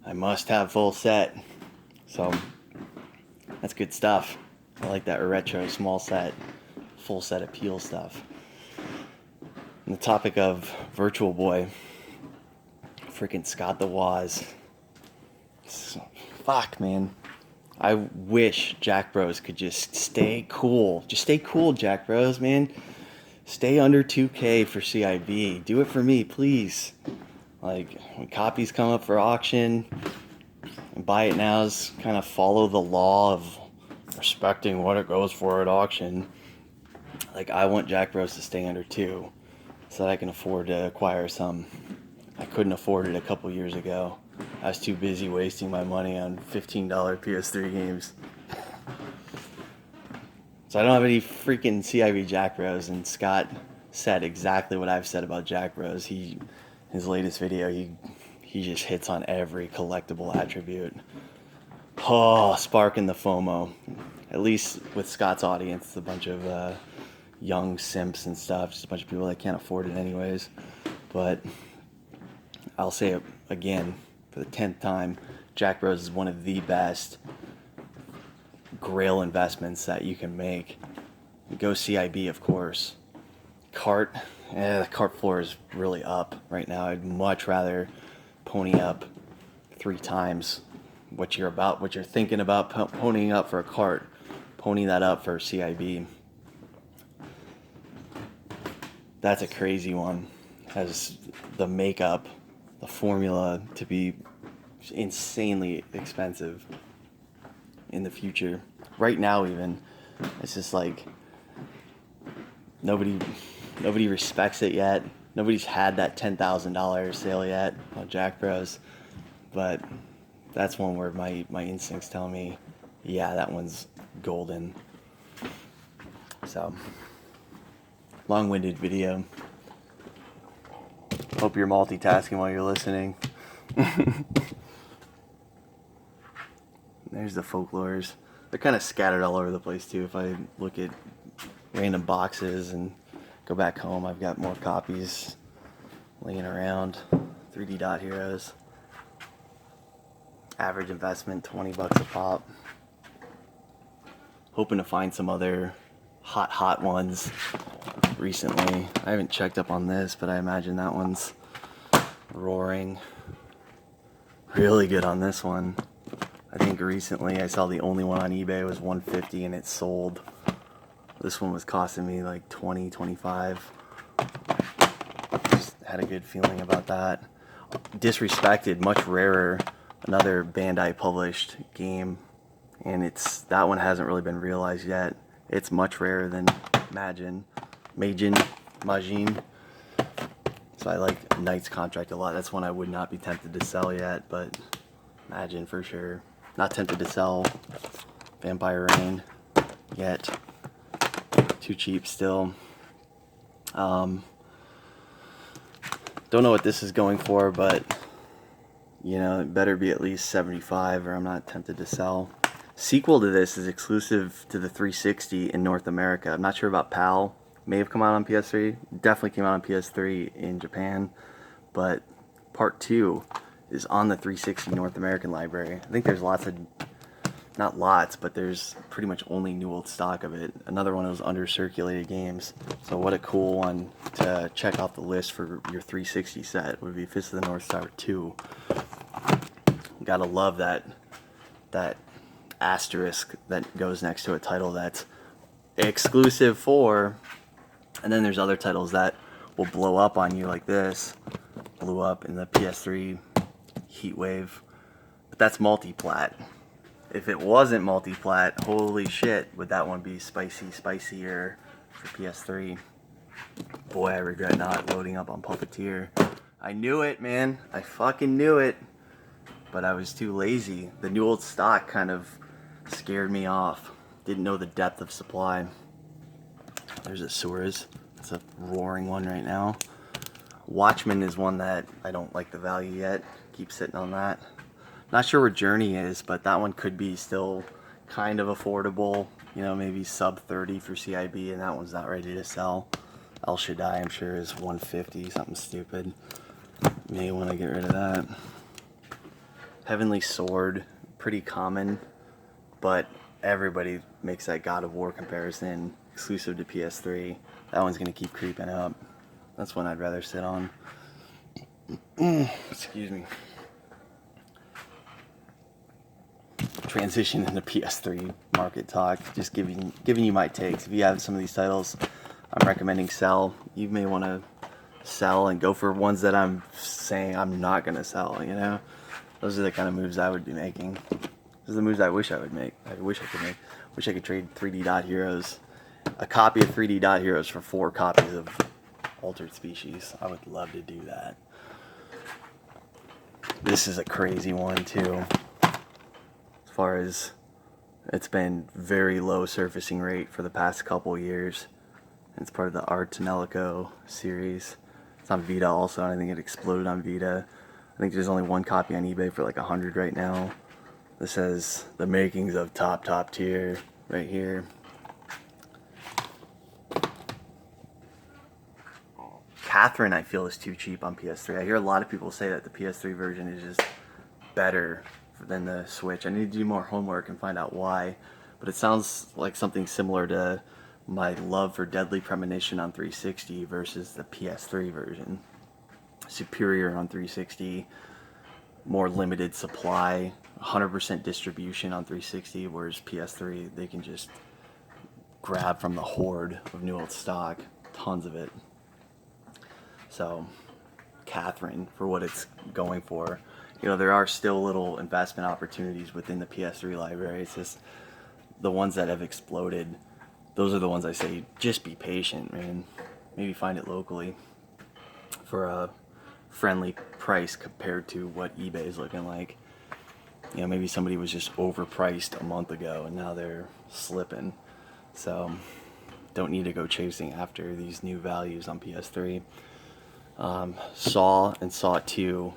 I must have full set. So that's good stuff. I like that retro small set, full set appeal stuff. On the topic of Virtual Boy, freaking Scott the Woz. Fuck, man. I wish Jack Bros could just stay cool. Just stay cool, Jack Bros, man. Stay under 2K for CIB. Do it for me, please. Like, when copies come up for auction, and buy it now's kind of follow the law of respecting what it goes for at auction. Like, I want Jack Bros to stay under 2 so that I can afford to acquire some. I couldn't afford it a couple years ago. I was too busy wasting my money on $15 PS3 games. So I don't have any freaking CIB Jack Bros, and Scott said exactly what I've said about Jack Bros. His latest video, he just hits on every collectible attribute. Oh, sparking the FOMO. At least with Scott's audience, it's a bunch of young simps and stuff, just a bunch of people that can't afford it anyways. But I'll say it again for the 10th time, Jack Bros is one of the best grail investments that you can make. Go CIB, of course. Cart, the cart floor is really up right now. I'd much rather pony up 3 times what you're thinking about ponying up for a cart. Pony that up for CIB. That's a crazy one. Has the makeup, the formula to be insanely expensive in the future. Right now even, it's just like nobody respects it yet. Nobody's had that $10,000 sale yet on Jack Bros. But that's one where my instincts tell me, yeah, that one's golden. So, long-winded video. Hope you're multitasking while you're listening. There's the folklores. They're kind of scattered all over the place too. If I look at random boxes and go back home, I've got more copies laying around. 3D Dot Heroes. Average investment, $20 a pop. Hoping to find some other hot ones recently. I haven't checked up on this, but I imagine that one's roaring. Really good on this one. I think recently I saw the only one on eBay was $150 and it sold. This one was costing me like $20, $25. Just had a good feeling about that. Disrespected, much rarer. Another Bandai published game, and that one hasn't really been realized yet. It's much rarer than Majin. So I like Knight's Contract a lot. That's one I would not be tempted to sell yet, but Majin for sure. Not tempted to sell Vampire Rain yet. Too cheap still. Don't know what this is going for, but you know, it better be at least 75 or I'm not tempted to sell. Sequel to this is exclusive to the 360 in North America. I'm not sure about PAL. May have come out on PS3. Definitely came out on PS3 in Japan. But part 2 is on the 360 North American library. I think there's not lots, but there's pretty much only new old stock of it. Another one of those under-circulated games. So what a cool one to check off the list for your 360 set would be Fist of the North Star 2. Gotta love that asterisk that goes next to a title that's exclusive for, and then there's other titles that will blow up on you like this. Blew up in the PS3 Heatwave. But that's multi-plat. If it wasn't multi-plat, holy shit, would that one be spicier for PS3. Boy, I regret not loading up on Puppeteer. I knew it, man. I fucking knew it. But I was too lazy. The new old stock kind of scared me off. Didn't know the depth of supply. There's a Suarez. It's a roaring one right now. Watchmen is one that I don't like the value yet. Keep sitting on that. Not sure where Journey is, but that one could be still kind of affordable. You know, maybe sub 30 for CIB, and that one's not ready to sell. El Shaddai, I'm sure, is 150, something stupid. May want to get rid of that. Heavenly Sword, pretty common, but everybody makes that God of War comparison, exclusive to PS3. That one's gonna keep creeping up. That's one I'd rather sit on. Excuse me. Transition into PS3 market talk. Just giving you my takes. If you have some of these titles, I'm recommending sell. You may want to sell and go for ones that I'm saying I'm not gonna sell. You know, those are the kind of moves I would be making. Those are the moves I wish I would make. I wish I could make. Wish I could trade 3D Dot Heroes, a copy of 3D Dot Heroes for 4 copies of Altered Species. I would love to do that. This is a crazy one too. As far as it's been very low surfacing rate for the past couple years. It's part of the Artanelico series. It's on Vita also, and I think it exploded on Vita. I think there's only one copy on eBay for like 100 right now. This says the makings of top tier right here. Catherine, I feel, is too cheap on PS3. I hear a lot of people say that the PS3 version is just better than the Switch. I need to do more homework and find out why, but it sounds like something similar to my love for Deadly Premonition on 360 versus the PS3 version. Superior on 360, more limited supply, 100% distribution on 360, whereas PS3 they can just grab from the horde of new old stock, tons of it. So Catherine, for what it's going for, you know, there are still little investment opportunities within the PS3 library. It's just the ones that have exploded, those are the ones I say just be patient, man. Maybe find it locally for a friendly price compared to what eBay is looking like. You know, maybe somebody was just overpriced a month ago and now they're slipping. So don't need to go chasing after these new values on PS3. Saw and Saw 2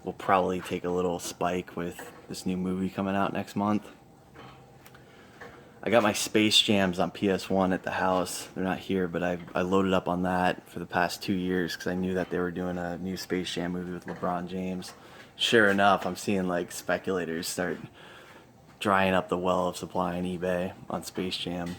will probably take a little spike with this new movie coming out next month. I got my Space Jams on PS1 at the house. They're not here, but I loaded up on that for the past 2 years because I knew that they were doing a new Space Jam movie with LeBron James. Sure enough, I'm seeing like speculators start drying up the well of supply on eBay on Space Jam.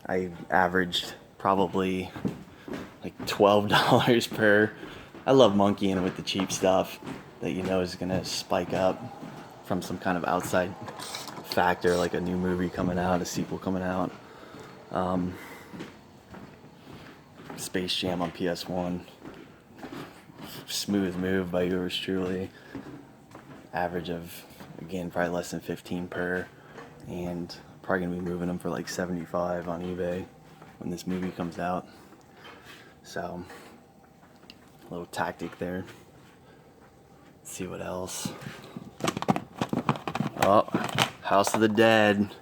I averaged probably like $12 per. I love monkeying with the cheap stuff that you know is gonna spike up from some kind of outside factor, like a new movie coming out, a sequel coming out. Space Jam on PS1, smooth move by yours truly. Average of, again, probably less than 15 per, and probably gonna be moving them for like 75 on eBay when this movie comes out. So, a little tactic there. Let's see what else. Oh, House of the Dead.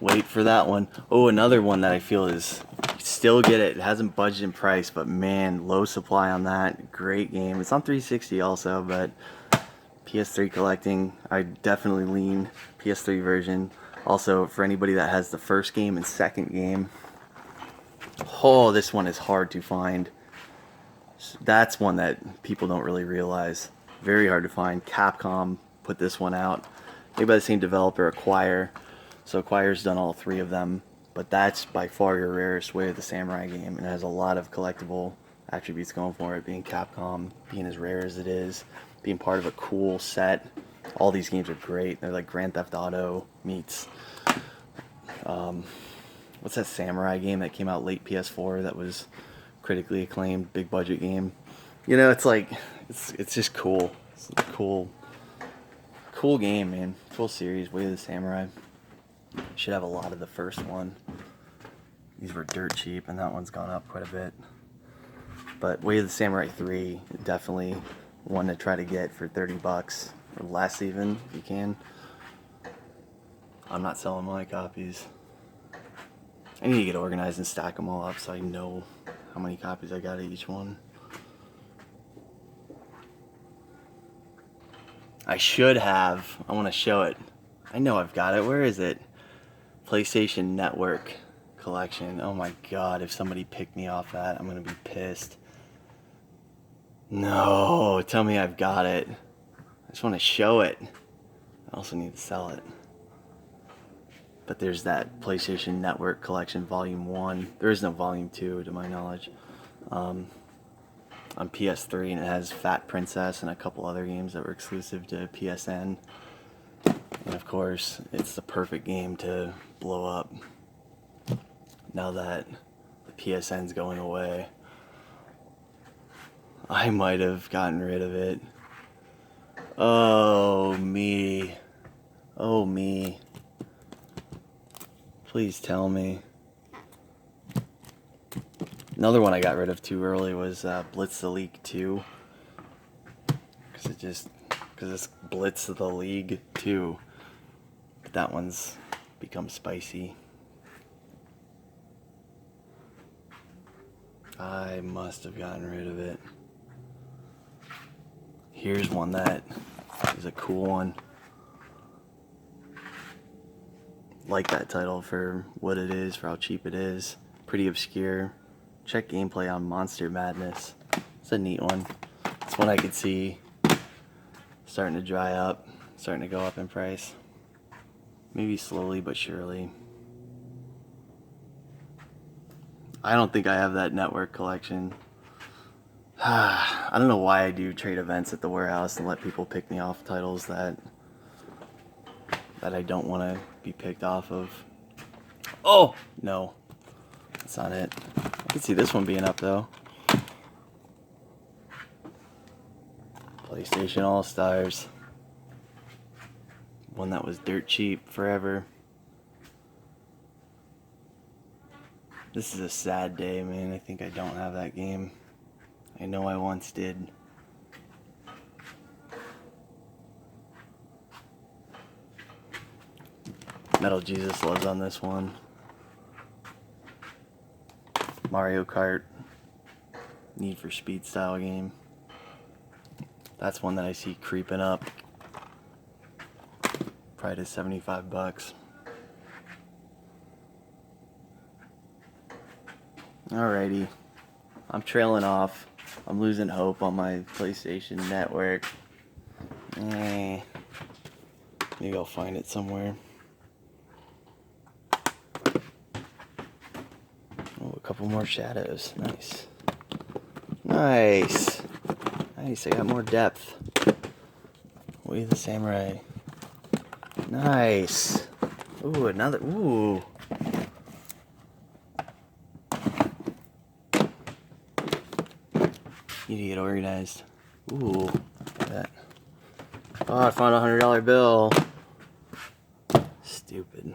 Wait for that one. Oh, another one that I feel is, still get it. It hasn't budged in price, but man, low supply on that. Great game. It's on 360 also, but PS3 collecting, I definitely lean PS3 version. Also, for anybody that has the first game and second game, oh, this one is hard to find. That's one that people don't really realize. Very hard to find. Capcom put this one out. Made by the same developer, Acquire. So Acquire's done all 3 of them. But that's by far your rarest Way of the Samurai game. And it has a lot of collectible attributes going for it. Being Capcom, being as rare as it is, being part of a cool set. All these games are great. They're like Grand Theft Auto meets... what's that samurai game that came out late PS4 that was critically acclaimed, big budget game? You know, it's like, it's just cool. It's a cool game, man. Cool series, Way of the Samurai. Should have a lot of the first one. These were dirt cheap, and that one's gone up quite a bit. But Way of the Samurai 3, definitely one to try to get for 30 bucks, or less even, if you can. I'm not selling my copies. I need to get organized and stack them all up so I know how many copies I got of each one. I should have. I want to show it. I know I've got it. Where is it? PlayStation Network collection. Oh my god, if somebody picked me off that, I'm going to be pissed. No, tell me I've got it. just want to show it. I also need to sell it. But there's that PlayStation Network Collection Volume 1. There is no Volume 2 to my knowledge. On PS3, and it has Fat Princess and a couple other games that were exclusive to PSN. And of course, it's the perfect game to blow up now that the PSN's going away. I might have gotten rid of it. Oh, me. Oh, me. Please tell me. Another one I got rid of too early was Blitz the League 2. Because it's Blitz the League 2. But that one's become spicy. I must have gotten rid of it. Here's one that is a cool one. Like that title for what it is, for how cheap it is. Pretty obscure. Check gameplay on Monster Madness. It's a neat one. It's one I could see starting to dry up, starting to go up in price. Maybe slowly but surely. I don't think I have that network collection. I don't know why I do trade events at the warehouse and let people pick me off titles that I don't want to be picked off of. Oh! No. That's not it. I can see this one being up though. PlayStation All-Stars. One that was dirt cheap forever. This is a sad day, man. I think I don't have that game. I know I once did. Metal Jesus Loves on this one. Mario Kart. Need for Speed style game. That's one that I see creeping up. Probably to $75. Alrighty. I'm trailing off. I'm losing hope on my PlayStation Network. Maybe I'll find it somewhere. Oh, a couple more shadows. Nice. Nice. Nice. I got more depth. Way the Samurai. Nice. Ooh, another. Ooh. Need to get organized. Ooh. Look at that. Oh, I found a $100 bill. Stupid.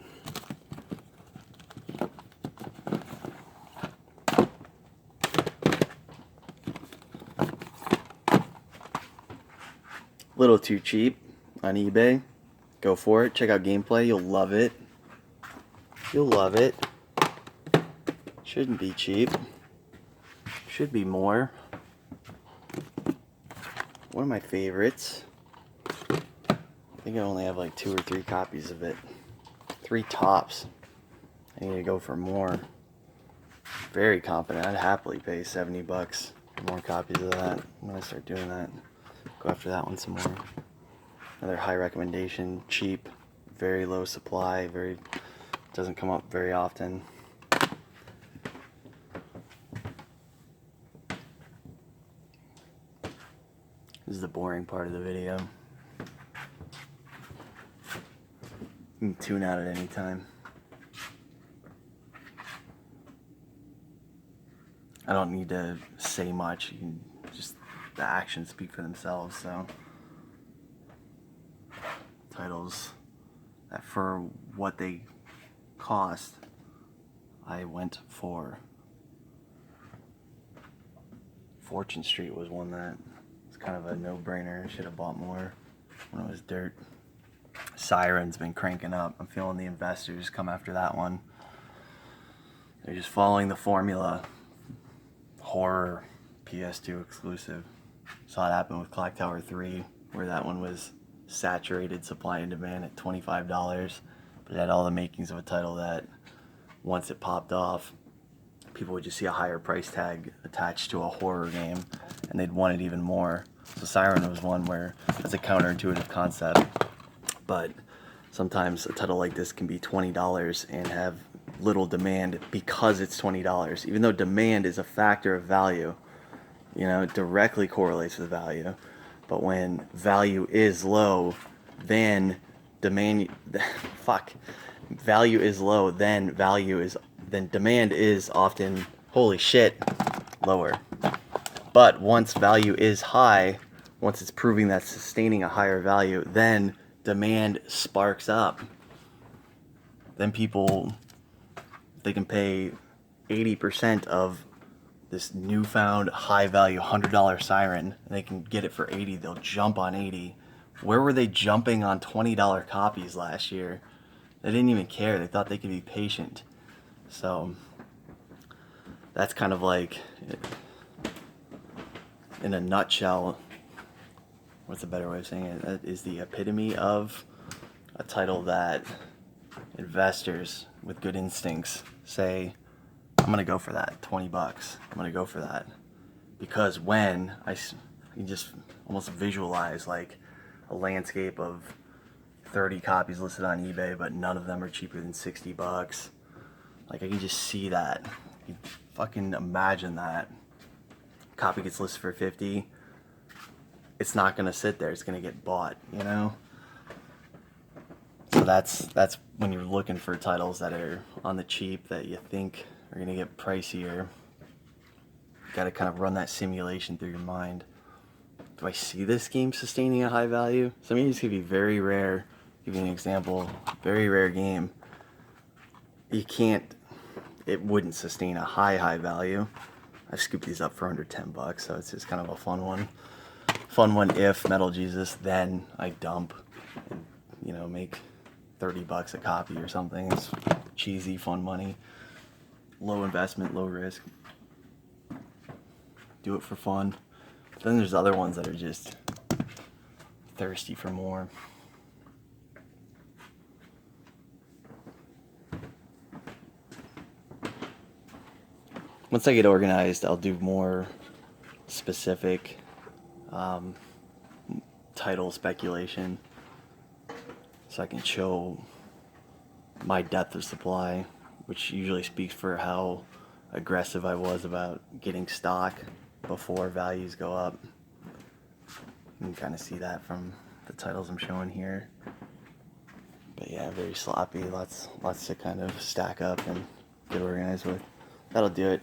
Little too cheap on eBay. Go for it. Check out gameplay. You'll love it. You'll love it. Shouldn't be cheap. Should be more. One of my favorites. I think I only have like 2 or 3 copies of it. 3 tops. I need to go for more. Very confident. I'd happily pay $70 for more copies of that. I'm gonna start doing that. Go after that one some more. Another high recommendation, cheap, very low supply, doesn't come up very often. This is the boring part of the video. You can tune out at any time. I don't need to say much. You can just the actions speak for themselves. So titles that for what they cost, I went for. Fortune Street was one that was kind of a no-brainer. I should have bought more when it was dirt. Siren's been cranking up. I'm feeling the investors come after that one. They're just following the formula. Horror, PS2 exclusive. Saw it happen with Clock Tower 3, where that one was saturated supply and demand at $25, but it had all the makings of a title that once it popped off, people would just see a higher price tag attached to a horror game, and they'd want it even more. So Siren was one where that's a counterintuitive concept, but sometimes a title like this can be $20 and have little demand because it's $20, even though demand is a factor of value. You know, it directly correlates with value. But when value is low, then demand value is low, then demand is often, holy shit, lower. But once value is high, once it's proving that sustaining a higher value, then demand sparks up. Then people, they can pay 80% of this newfound high value $100 Siren, and they can get it for 80. They'll jump on 80. Where were they jumping on $20 copies last year? They didn't even care. They thought they could be patient. So that's kind of like, in a nutshell, what's a better way of saying it? That is the epitome of a title that investors with good instincts say, I'm going to go for that, 20 bucks. I'm going to go for that. Because when I can just almost visualize like a landscape of 30 copies listed on eBay, but none of them are cheaper than 60 bucks. Like, I can just see that. You fucking imagine that. Copy gets listed for 50. It's not going to sit there. It's going to get bought, you know? So that's when you're looking for titles that are on the cheap that you think are going to get pricier. You got to kind of run that simulation through your mind. Do I see this game sustaining a high value? Some of these could be very rare. Give you an example. Very rare game. It wouldn't sustain a high value. I scooped these up for under 10 bucks, so it's just kind of a fun one. Fun one if Metal Jesus, then I dump and, you know, make 30 bucks a copy or something. It's cheesy, fun money. Low investment, low risk. Do it for fun. Then there's other ones that are just thirsty for more. Once I get organized, I'll do more specific title speculation so I can show my depth of supply, which usually speaks for how aggressive I was about getting stock before values go up. You can kind of see that from the titles I'm showing here. But yeah, very sloppy, lots to kind of stack up and get organized with. That'll do it.